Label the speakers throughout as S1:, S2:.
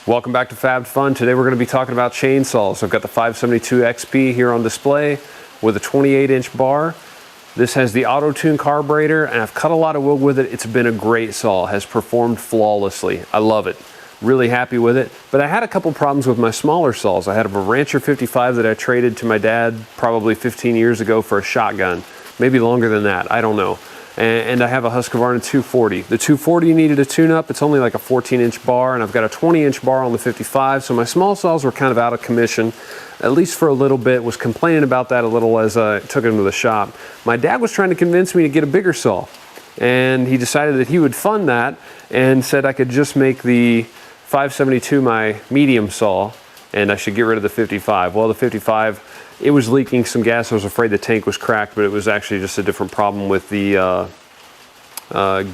S1: Welcome back to Fab Fun. Today we're going to be talking about chainsaws. I've got the 572 XP here on display with a 28-inch bar. This has the auto-tune carburetor, and I've cut a lot of wood with it. It's been a great saw, has performed flawlessly. I love it. Really happy with it. But I had a couple problems with my smaller saws. I had a Rancher 55 that I traded to my dad probably 15 years ago for a shotgun. Maybe longer than that, I don't know. And I have a Husqvarna 240. The 240 needed a tune-up. It's only like a 14-inch bar, and I've got a 20-inch bar on the 55, so my small saws were kind of out of commission, at least for a little bit. Was complaining about that a little as I took them to the shop. My dad was trying to convince me to get a bigger saw, and he decided that he would fund that and said I could just make the 572 my medium saw, and I should get rid of the 55. Well, the 55, it was leaking some gas. I was afraid the tank was cracked, but it was actually just a different problem with the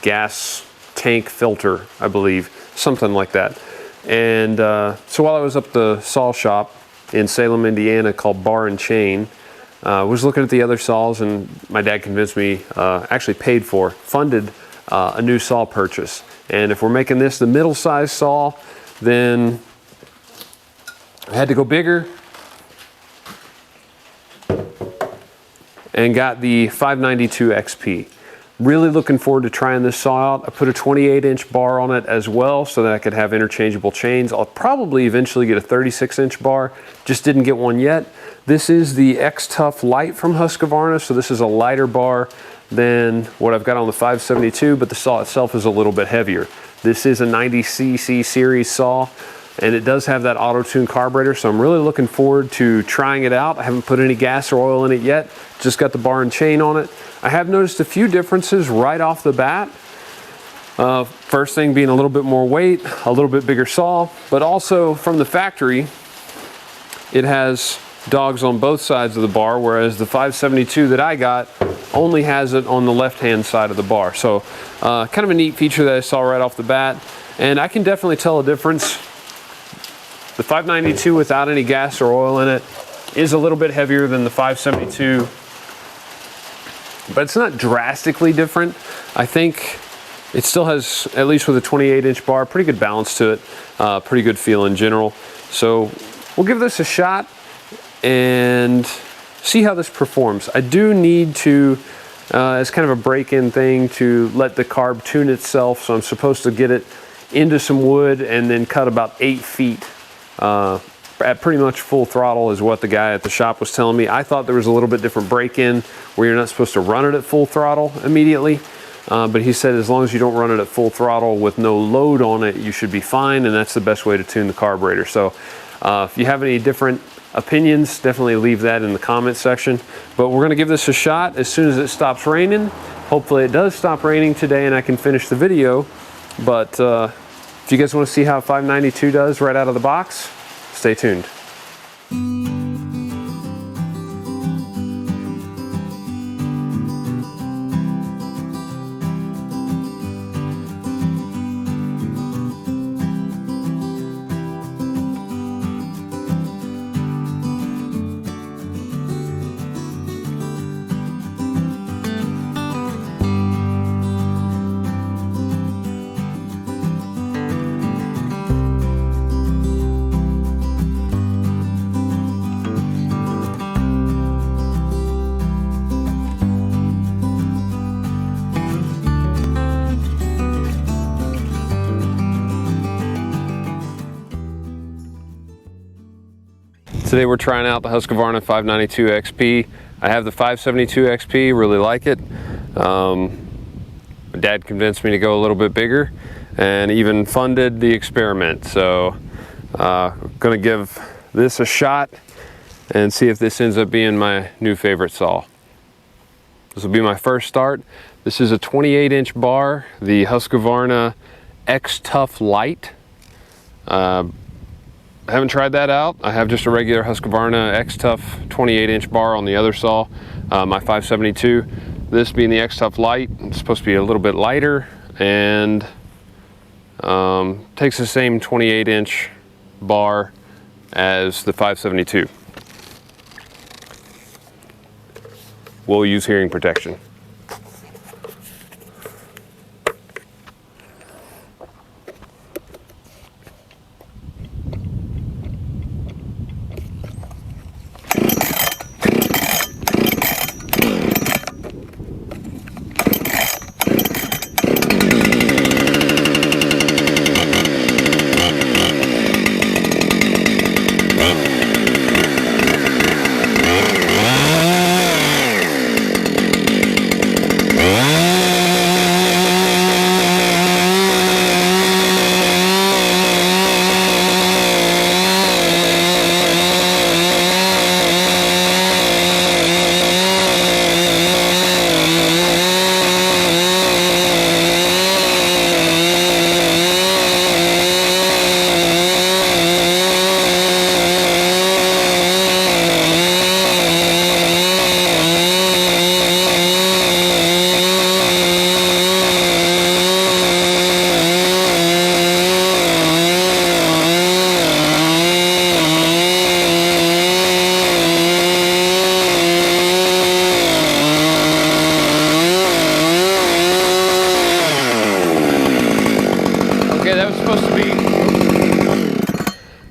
S1: gas tank filter, I believe, something like that. And so while I was up the saw shop in Salem, Indiana, called Bar and Chain, was looking at the other saws, and my dad convinced me, actually funded a new saw purchase. And if we're making this the middle-sized saw, then I had to go bigger, and got the 592 XP. Really looking forward to trying this saw out. I put a 28-inch bar on it as well so that I could have interchangeable chains. I'll probably eventually get a 36-inch bar, just didn't get one yet. This is the X-Tough Light from Husqvarna, so this is a lighter bar than what I've got on the 572, but the saw itself is a little bit heavier. This is a 90cc series saw, and it does have that auto-tune carburetor, so I'm really looking forward to trying it out. I haven't put any gas or oil in it yet, just got the bar and chain on it. I have noticed a few differences right off the bat. First thing being a little bit more weight, a little bit bigger saw, but also from the factory, it has dogs on both sides of the bar, whereas the 572 that I got only has it on the left-hand side of the bar. So kind of a neat feature that I saw right off the bat, and I can definitely tell a difference. The 592 without any gas or oil in it is a little bit heavier than the 572, but it's not drastically different. I think it still has, at least with a 28-inch bar, pretty good balance to it, pretty good feel in general. So we'll give this a shot and see how this performs. I do need to, as kind of a break-in thing, to let the carb tune itself, so I'm supposed to get it into some wood and then cut about 8 feet. At pretty much full throttle is what the guy at the shop was telling me. I thought there was a little bit different break-in where you're not supposed to run it at full throttle immediately, but he said as long as you don't run it at full throttle with no load on it, you should be fine, and that's the best way to tune the carburetor. So if you have any different opinions, definitely leave that in the comment section. But we're going to give this a shot as soon as it stops raining. Hopefully it does stop raining today and I can finish the video. But if you guys want to see how 592 does right out of the box, stay tuned. Today we're trying out the Husqvarna 592 XP. I have the 572 XP, really like it. My dad convinced me to go a little bit bigger and even funded the experiment. So I'm gonna give this a shot and see if this ends up being my new favorite saw. This will be my first start. This is a 28-inch bar, the Husqvarna X-Tough Light. I haven't tried that out. I have just a regular Husqvarna X-Tough 28-inch bar on the other saw, my 572. This being the X-Tough Light, it's supposed to be a little bit lighter and takes the same 28-inch bar as the 572. We'll use hearing protection.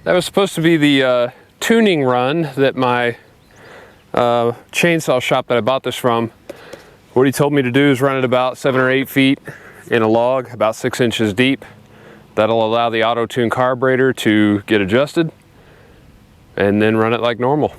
S1: That was supposed to be the tuning run that my chainsaw shop that I bought this from, what he told me to do is run it about 7 or 8 feet in a log, about 6 inches deep. That'll allow the auto-tune carburetor to get adjusted, and then run it like normal.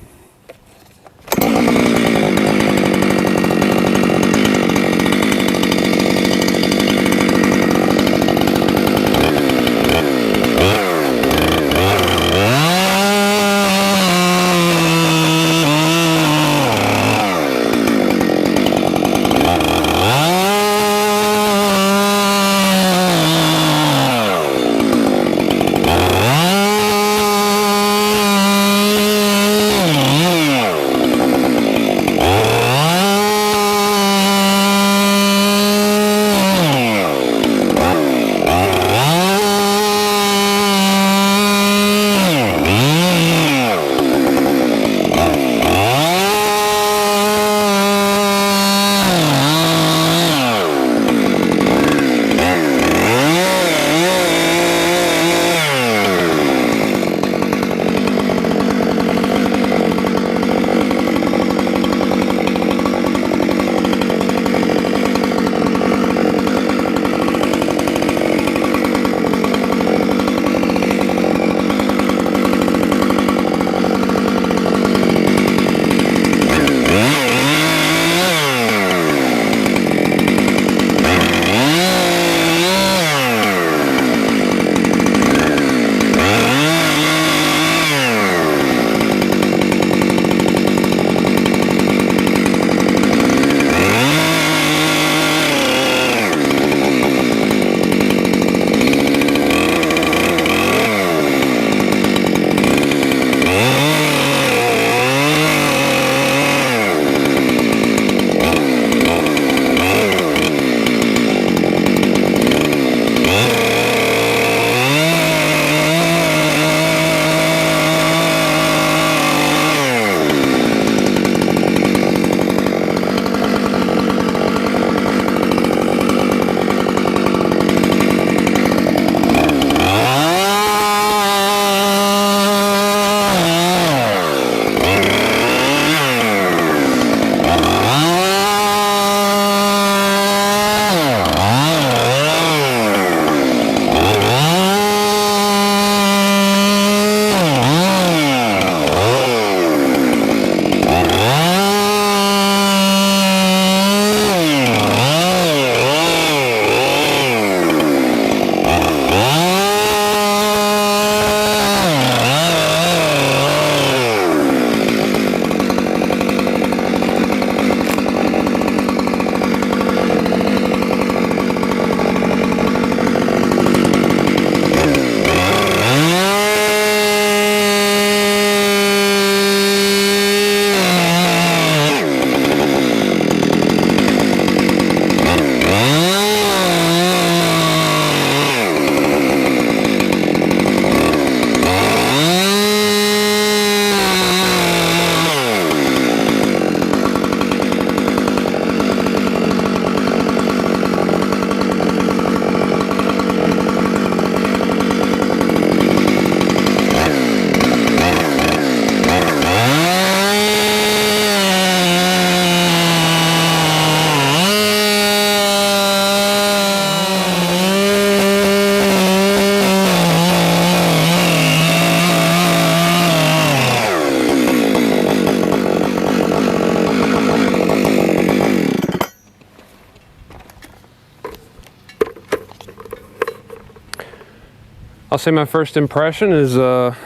S2: I'll say my first impression is a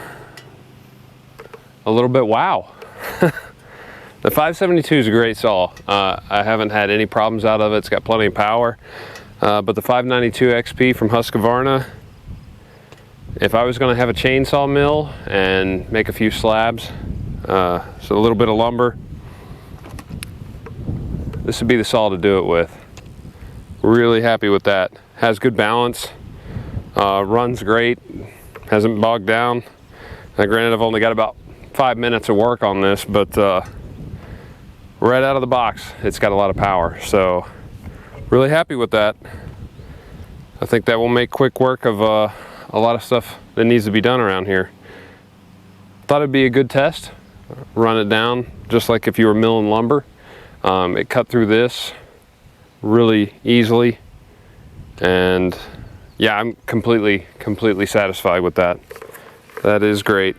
S2: little bit wow. The 572 is a great saw. I haven't had any problems out of it. It's got plenty of power. But the 592 XP from Husqvarna, if I was going to have a chainsaw mill and make a few slabs, so a little bit of lumber, this would be the saw to do it with. Really happy with that. Has good balance, runs great, hasn't bogged down. Now, granted, I've only got about 5 minutes of work on this, but right out of the box, it's got a lot of power. So really happy with that. I think that will make quick work of a lot of stuff that needs to be done around here. thought it'd be a good test. Run it down just like if you were milling lumber. It cut through this really easily, and yeah, I'm completely satisfied with that. That is great.